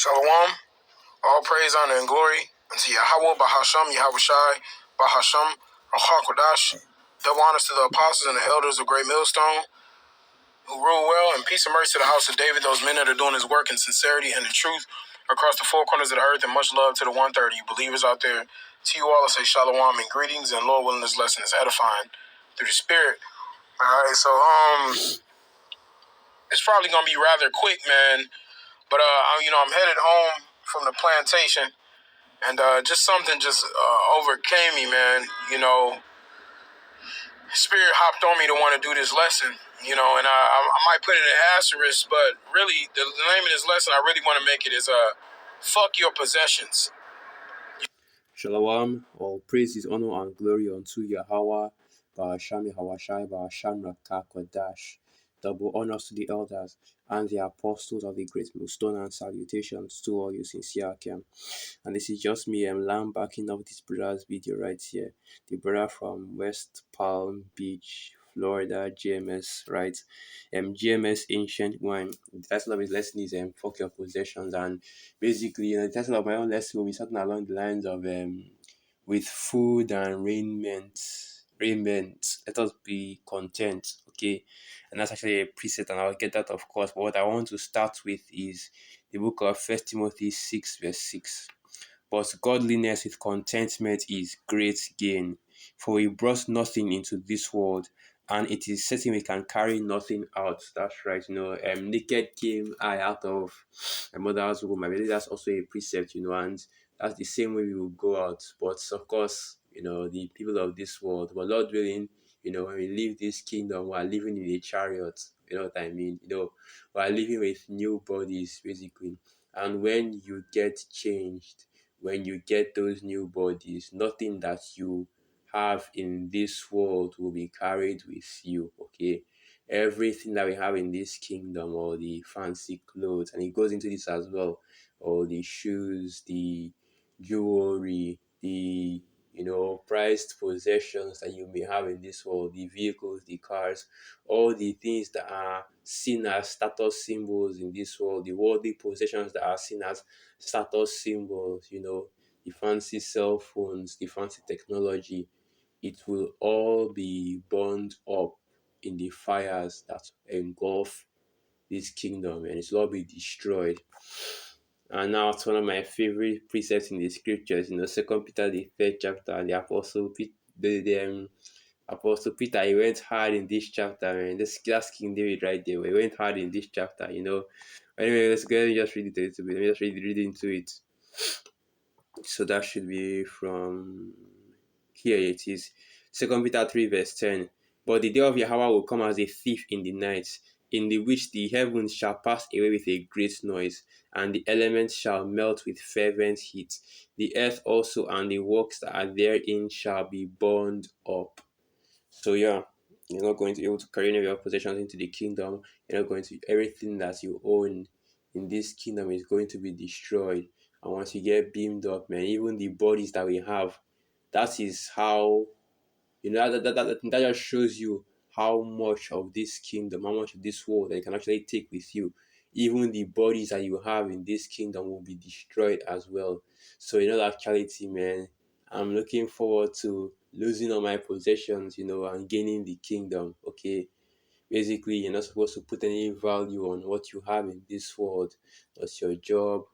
Shalom, all praise, honor, and glory unto Yahweh, Bahasham, Yahweh Shai, Bahasham, Kodash. Double honors to the apostles and the elders of Great Millstone, who rule well, and peace and mercy to the house of David, those men that are doing his work in sincerity and in truth across the four corners of the earth, and much love to the 130 believers out there. To you all, I say shalom and greetings, and Lord willing, this lesson is edifying through the Spirit. All right, so it's probably gonna be rather quick, man. But I'm headed home from the plantation. And just something overcame me, man. Spirit hopped on me to want to do this lesson, and I might put it in asterisk, but really, the name of this lesson, I really want to make it is fuck your possessions. Shalom, all praises, honor, and glory unto Yahweh, Bahasham Yahweh Bahasham Kodash. Double honors to the elders and the apostles of the Great Millstone, and salutations to all you sincere Kem. And this is just me, Lamb, backing up this brother's video right here. The brother from West Palm Beach, Florida, GMS, right? GMS Ancient Wine. The title of his lesson is Fuck Your Possessions. And basically, the title of my own lesson will be something along the lines of with food and raiment, let us be content, okay? And that's actually a preset, and I'll get that, of course. But what I want to start with is the book of 1 Timothy 6, verse 6. But godliness with contentment is great gain, for we brought nothing into this world, and it is certain we can carry nothing out. That's right. Naked came I out of my mother's womb. I believe that's also a precept, and that's the same way we will go out. But of course, the people of this world, but Lord willing, when we leave this kingdom, we are living in a chariot. You know what I mean? We are living with new bodies, basically. And when you get changed, when you get those new bodies, nothing that you have in this world will be carried with you, okay? Everything that we have in this kingdom, or the fancy clothes, and it goes into this as well, or the shoes, the jewelry, the prized possessions that you may have in this world, the vehicles, the cars, all the things that are seen as status symbols in this world, the worldly possessions that are seen as status symbols, the fancy cell phones, the fancy technology, it will all be burned up in the fires that engulf this kingdom, and it will all be destroyed. And now it's one of my favorite precepts in the scriptures, Second Peter the 3rd chapter, the Apostle Peter, Apostle Peter, he went hard in this chapter, man. That's King David right there. He went hard in this chapter, Anyway, let's go ahead and just read it a little bit. Let me just read into it. So that should be from here. It is 2 Peter 3 verse 10. But the day of Yahweh will come as a thief in the night, in the which the heavens shall pass away with a great noise, and the elements shall melt with fervent heat. The earth also and the works that are therein shall be burned up. So yeah, you're not going to be able to carry any of your possessions into the kingdom. You're not going to, everything that you own in this kingdom is going to be destroyed. And once you get beamed up, man, even the bodies that we have, that is how, that just shows you how much of this kingdom, how much of this world that you can actually take with you. Even the bodies that you have in this kingdom will be destroyed as well. So in all actuality, man, I'm looking forward to losing all my possessions, and gaining the kingdom. Okay. Basically, you're not supposed to put any value on what you have in this world. Not your job,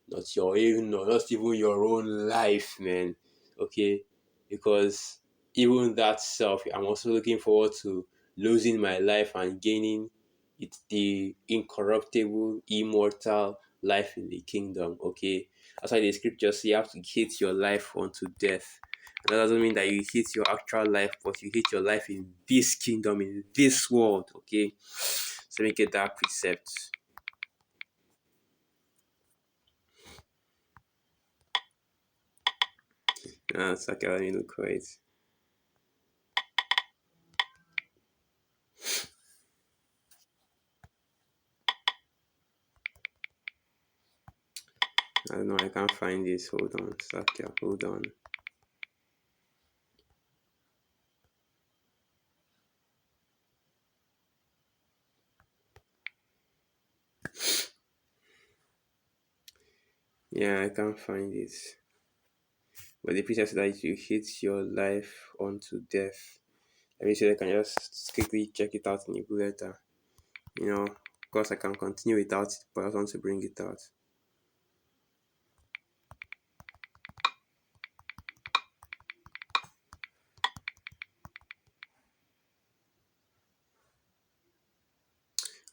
not even your own life, man. Okay. Because even that self, I'm also looking forward to losing my life and gaining the incorruptible, immortal life in the kingdom. Okay. That's why the scriptures say you have to hate your life unto death. That doesn't mean that you hate your actual life, but you hate your life in this kingdom, in this world, okay? So let me get that precept. It's okay, let me look for it. I don't know, I can't find this. Hold on, Sakia, hold on. Yeah, I can't find it. But the preacher said that you hate your life unto death. Let me see if I can just quickly check it out in the blue letter. Of course I can continue without it, but I just want to bring it out.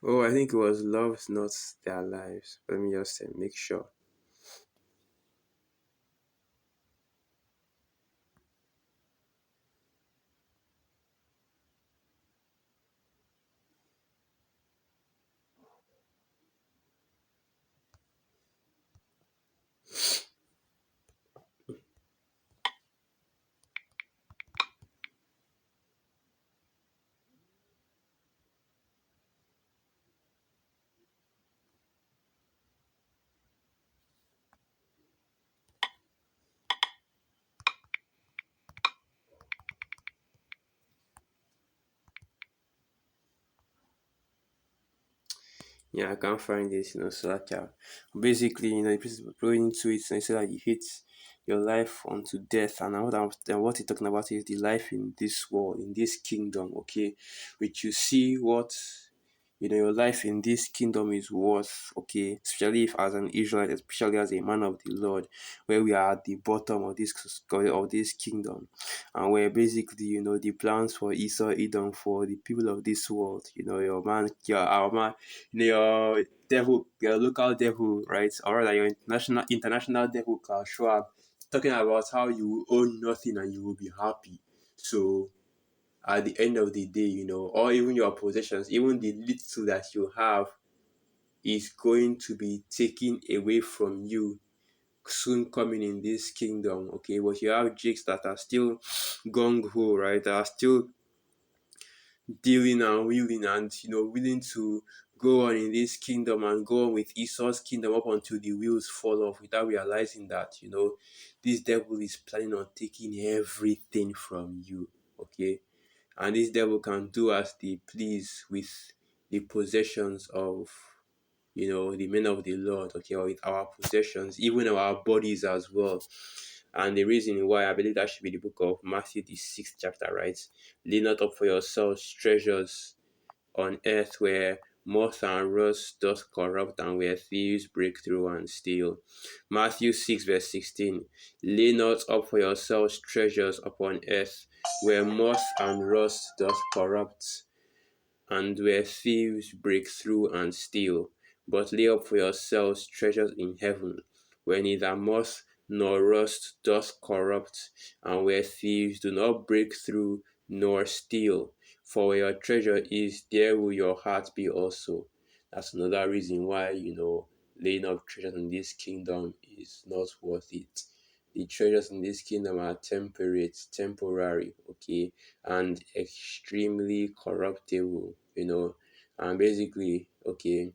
Oh, I think it was loves not their lives. Let me just make sure. Yeah, I can't find this, so that basically, the person going into it and say that you hate your life unto death, and what he's talking about is the life in this world, in this kingdom, okay, which you see what your life in this kingdom is worth, okay, especially if as an Israelite, especially as a man of the Lord, where we are at the bottom of this kingdom, and where basically the plans for Esau, Edom, for the people of this world, your man, our man, your devil, your local devil, right, or rather your international devil, Klaus Schwab, talking about how you own nothing and you will be happy. So at the end of the day, or even your possessions, even the little that you have is going to be taken away from you soon coming in this kingdom, okay? But you have jakes that are still gung ho, right? That are still dealing and willing and willing to go on in this kingdom and go on with Esau's kingdom up until the wheels fall off without realizing that this devil is planning on taking everything from you, okay? And this devil can do as they please with the possessions of the men of the Lord, okay, or with our possessions, even our bodies as well. And the reason why I believe that should be the book of Matthew, the 6th chapter, right? Lay not up for yourselves treasures on earth where moth and rust doth corrupt and where thieves break through and steal. Matthew 6 verse 16. Lay not up for yourselves treasures upon earth where moth and rust doth corrupt and where thieves break through and steal, but lay up for yourselves treasures in heaven, where neither moth nor rust doth corrupt, and where thieves do not break through nor steal. For where your treasure is, there will your heart be also. That's another reason why, laying up treasures in this kingdom is not worth it. The treasures in this kingdom are temporary, okay, and extremely corruptible, and basically, okay,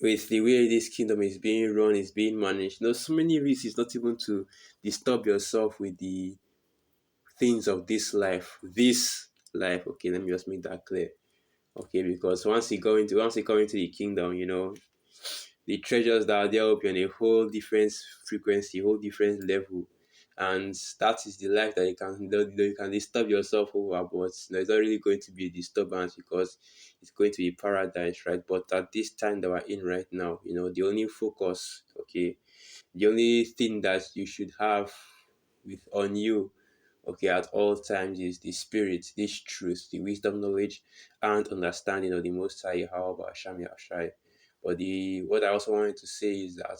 with the way this kingdom is being run, is being managed, so many reasons not even to disturb yourself with the things of this life, okay, let me just make that clear, okay, because once you come into the kingdom, the treasures that are there will be on a whole different frequency, whole different level. And that is the life that you can disturb yourself over, but it's not really going to be a disturbance because it's going to be paradise, right? But at this time that we're in right now, the only focus, okay, the only thing that you should have on you, okay, at all times is the spirit, this truth, the wisdom, knowledge, and understanding of the Most High Yahweh Hashem Yahshai. But the what I also wanted to say is that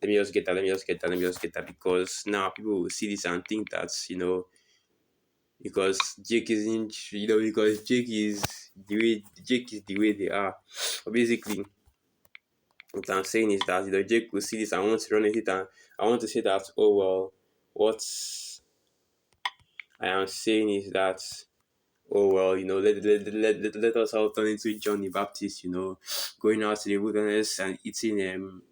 let me just get that, because now people will see this and think that because Jake isn't, because Jake is the way they are. But basically, what I'm saying is that Jake will see this and want to run it, and I want to say that, oh well, what I am saying is that, oh well, let us all turn into John the Baptist, going out to the wilderness and eating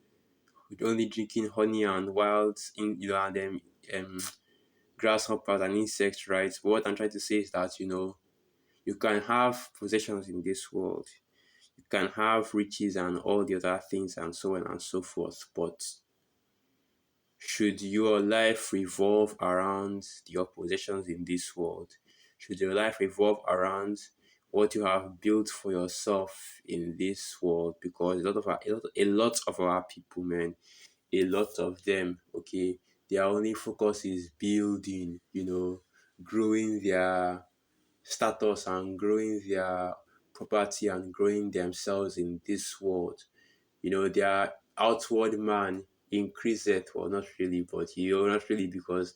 only drinking honey and wild and grasshoppers and insects, right? But what I'm trying to say is that you can have possessions in this world, can have riches and all the other things and so on and so forth, but should your life revolve around your possessions in this world? Should your life revolve around what you have built for yourself in this world? Because a lot of our people, man, a lot of them, okay, their only focus is building, growing their status and growing their property and growing themselves in this world. Their outward man increaseth, well, not really, but not really, because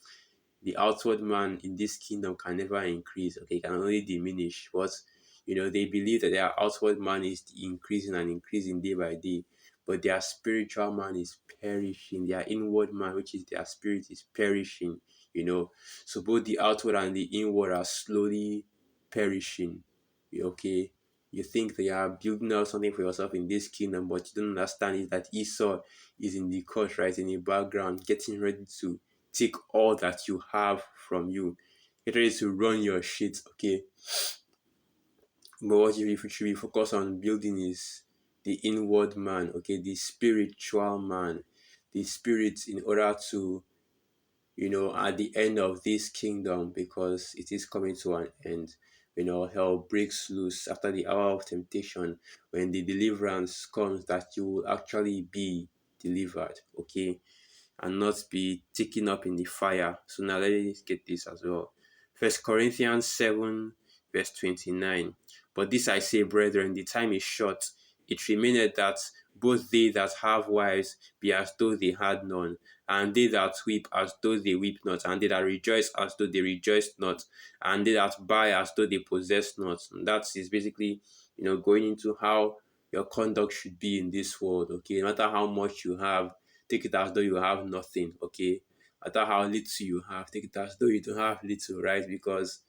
the outward man in this kingdom can never increase, okay, it can only diminish. But they believe that their outward man is increasing and increasing day by day, but their spiritual man is perishing. Their inward man, which is their spirit, is perishing. So both the outward and the inward are slowly perishing. Okay, you think that you are building out something for yourself in this kingdom, but you don't understand is that Esau is in the court, right, in the background, getting ready to take all that you have from you. Get ready to run your shit, okay? But what you should be focused on building is the inward man, okay? The spiritual man. The spirit, in order to, at the end of this kingdom, because it is coming to an end. Hell breaks loose after the hour of temptation, when the deliverance comes, that you will actually be delivered, okay? And not be taken up in the fire. So now let's get this as well. First Corinthians 7 verse 29. But this I say, brethren, the time is short. It remaineth that both they that have wives be as though they had none, and they that weep as though they weep not, and they that rejoice as though they rejoice not, and they that buy as though they possess not. And that is basically, going into how your conduct should be in this world. Okay, no matter how much you have, take it as though you have nothing. Okay, no matter how little you have, take it as though you don't have little, right? Because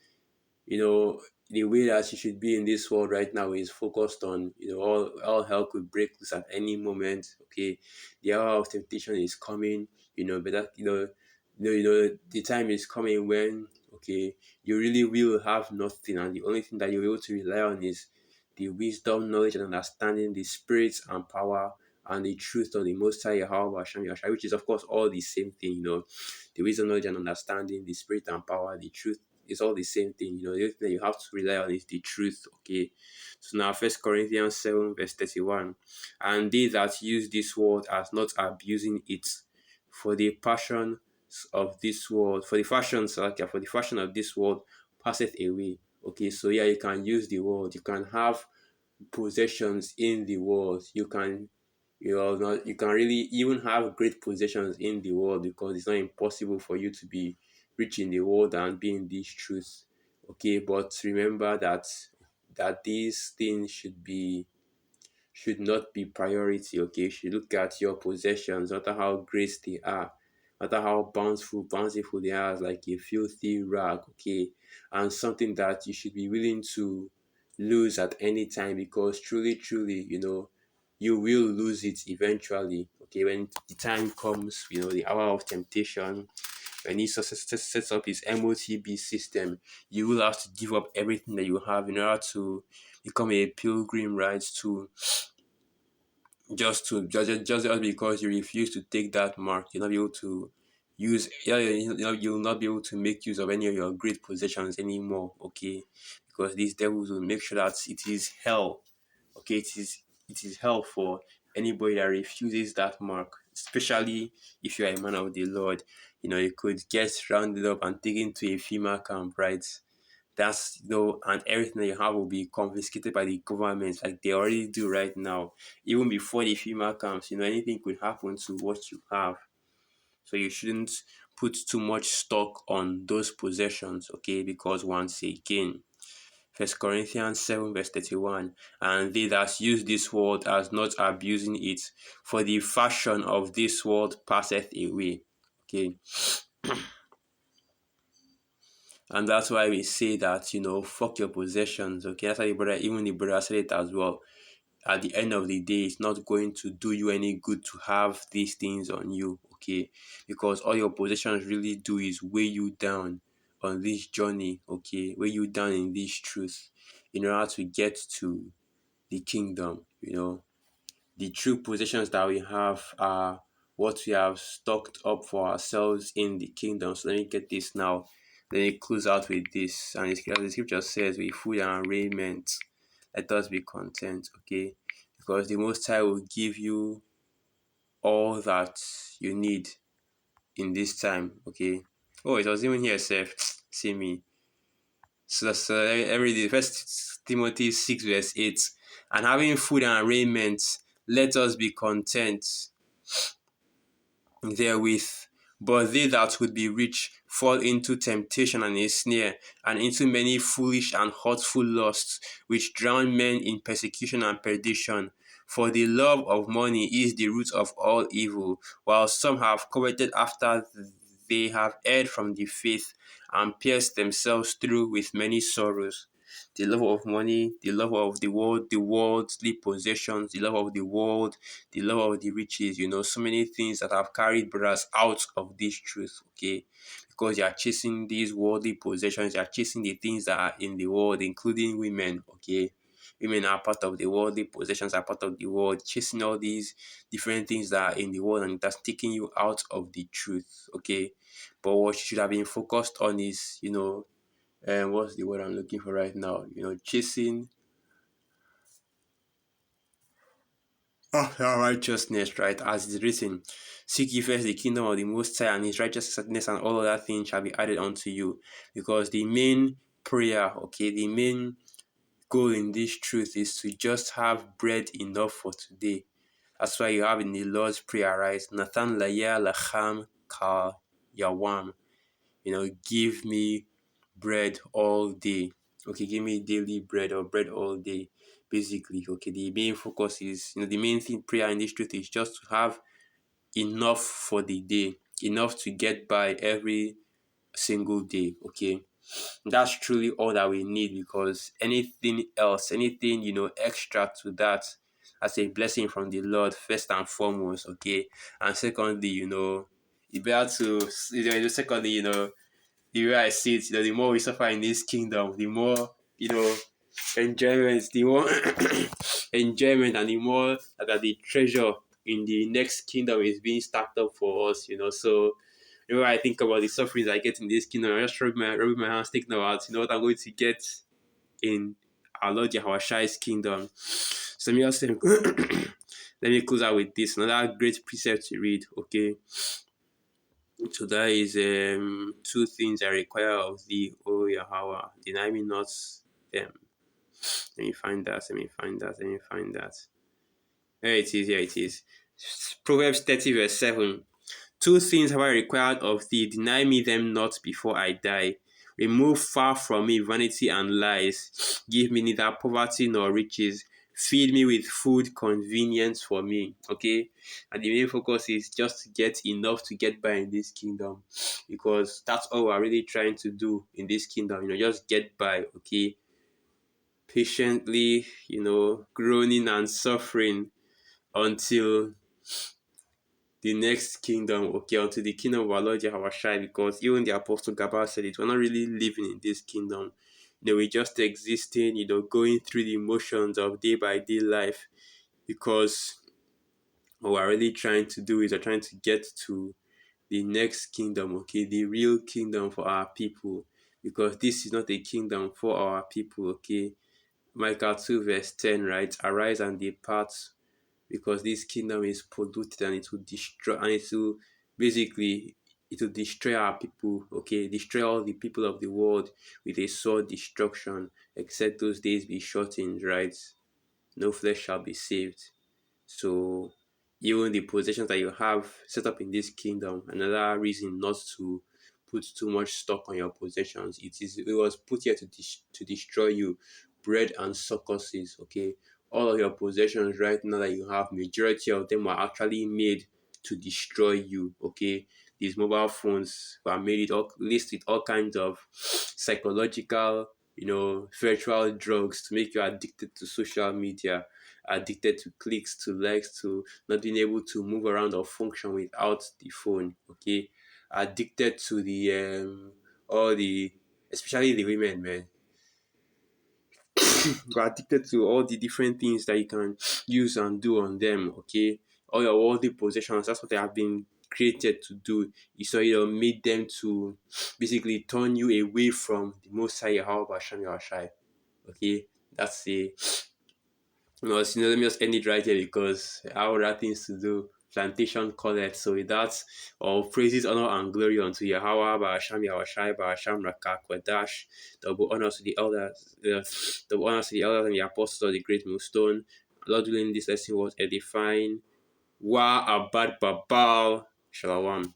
the way that you should be in this world right now is focused on, all hell could break loose at any moment. Okay, the hour of temptation is coming. But that, the time is coming when, okay, you really will have nothing, and the only thing that you'll be able to rely on is the wisdom, knowledge, and understanding, the spirit and power and the truth of the Most High Yahweh Hashem Yahshua, which is of course all the same thing. The wisdom, knowledge, and understanding, the spirit and power, the truth, is all the same thing. The only thing that you have to rely on is the truth. Okay. So now First Corinthians 7 verse 31. And they that use this word as not abusing it, for the passion of this world, for the fashion of this world passeth away. Okay, so yeah, you can use the word, you can have possessions in the world, you can really even have great possessions in the world, because it's not impossible for you to be rich in the world and be in this truth. Okay, but remember that these things should not be priority. Okay, you should look at your possessions, no matter how great they are, no matter how bountiful they are, as like a filthy rag. Okay, and something that you should be willing to lose at any time, because truly, you will lose it eventually. Okay, when the time comes, the hour of temptation, when he sets up his MOTB system, you will have to give up everything that you have in order to become a pilgrim, right? Just because you refuse to take that mark, you'll not be able to you'll not be able to make use of any of your great possessions anymore. Okay, because these devils will make sure that it is hell. Okay, it is hell for anybody that refuses that mark, especially if you are a man of the Lord. You could get rounded up and taken to a female camp, right? That's and everything that you have will be confiscated by the government, like they already do right now. Even before the female comes, anything could happen to what you have. So you shouldn't put too much stock on those possessions, okay? Because once again, First Corinthians 7 verse 31, and they that use this world as not abusing it, for the fashion of this world passeth away. Okay, and that's why we say that, fuck your possessions. Okay, that's why even the brother said it as well. At the end of the day, it's not going to do you any good to have these things on you. Okay, because all your possessions really do is weigh you down on this journey. Okay, weigh you down in this truth, in order to get to the kingdom. The true possessions that we have are what we have stocked up for ourselves in the kingdom. So let me get this now. Let me close out with this. And the scripture says, with food and raiment, let us be content, okay? Because the Most High will give you all that you need in this time, okay? Oh, it was even here, Seth. See me. So every day, First Timothy 6 verse 8. And having food and raiment, let us be content therewith. But they that would be rich fall into temptation and a snare, and into many foolish and hurtful lusts, which drown men in persecution and perdition. For the love of money is the root of all evil, while some have coveted after they have erred from the faith, and pierced themselves through with many sorrows. The love of money, the love of the world, the worldly possessions, the love of the world, the love of the riches, so many things that have carried brothers out of this truth, okay? Because they are chasing these worldly possessions, they are chasing the things that are in the world, including women, okay? Women are part of the worldly possessions, are part of the world, chasing all these different things that are in the world, and that's taking you out of the truth, okay? But what you should have been focused on is, what's the word I'm looking for right now? Chasing righteousness, right? As is written, seek ye first the kingdom of the Most High and His righteousness, and all other things shall be added unto you. Because the main prayer, okay, the main goal in this truth is to just have bread enough for today. That's why you have in the Lord's Prayer, right? Nathan laya lacham ka yawam. Give me bread all day. Okay, give me daily bread or bread all day. Basically, okay, the main focus is, the main thing prayer in this truth is just to have enough for the day, enough to get by every single day, okay? That's truly all that we need, because anything else, anything, extra to that, as a blessing from the Lord, first and foremost, okay? And secondly, you better to, secondly, the way I see it, the more we suffer in this kingdom, the more, enjoyment, the more enjoyment, and the more that the treasure in the next kingdom is being stacked up for us, So, when I think about the sufferings I get in this kingdom, I just rub my hands thinking about, what I'm going to get in our Lord Yahushai's kingdom. So, let me close out with this. Another great precept to read, okay? So that is two things I require of thee, O Yahweh. Deny me not them. Let me find that. Let me find that. Let me find that. Here it is. Here it is. Proverbs 30 verse 7. Two things have I required of thee. Deny me them not before I die. Remove far from me vanity and lies. Give me neither poverty nor riches. Feed me with food convenient for me. Okay? And the main focus is just to get enough to get by in this kingdom. Because that's all we're really trying to do in this kingdom. Just get by. Okay? Patiently, groaning and suffering until the next kingdom, okay, unto the kingdom of our Lord Yahushua, because even the Apostle Gabriel said it, we're not really living in this kingdom. We're just existing, going through the motions of day by day life, because what we're really trying to do is we're trying to get to the next kingdom, okay, the real kingdom for our people, because this is not a kingdom for our people, okay. Micah 2 verse 10, right? Arise and depart, because this kingdom is polluted, and it will destroy, and it will destroy our people, okay, destroy all the people of the world with a sword destruction, except those days be shortened, right? No flesh shall be saved. So even the possessions that you have set up in this kingdom, another reason not to put too much stock on your possessions. It was put here to destroy you. Bread and circuses, okay. All of your possessions right now that you have, majority of them were actually made to destroy you, okay. These mobile phones were made laced with all kinds of psychological, virtual drugs to make you addicted to social media, addicted to clicks, to likes, to not being able to move around or function without the phone, okay. Addicted to the all the, especially the women, man. got addicted to all the different things that you can use and do on them, okay? All your worldly possessions, that's what they have been created to do. So made them to basically turn you away from the Most High Yahweh Hashem Yahushai. Okay, that's a let me just end it right here because I have other things to do. Plantation collect. So with that, all praises, honor, and glory unto Yahweh, Ba'asham Yahushai, Ba'asham Rakak Wadash. Double honors to the elders, double honors to the elders and the apostles of the great millstone. Lord willing, this lesson was edifying. Wa abad babal. Shalom.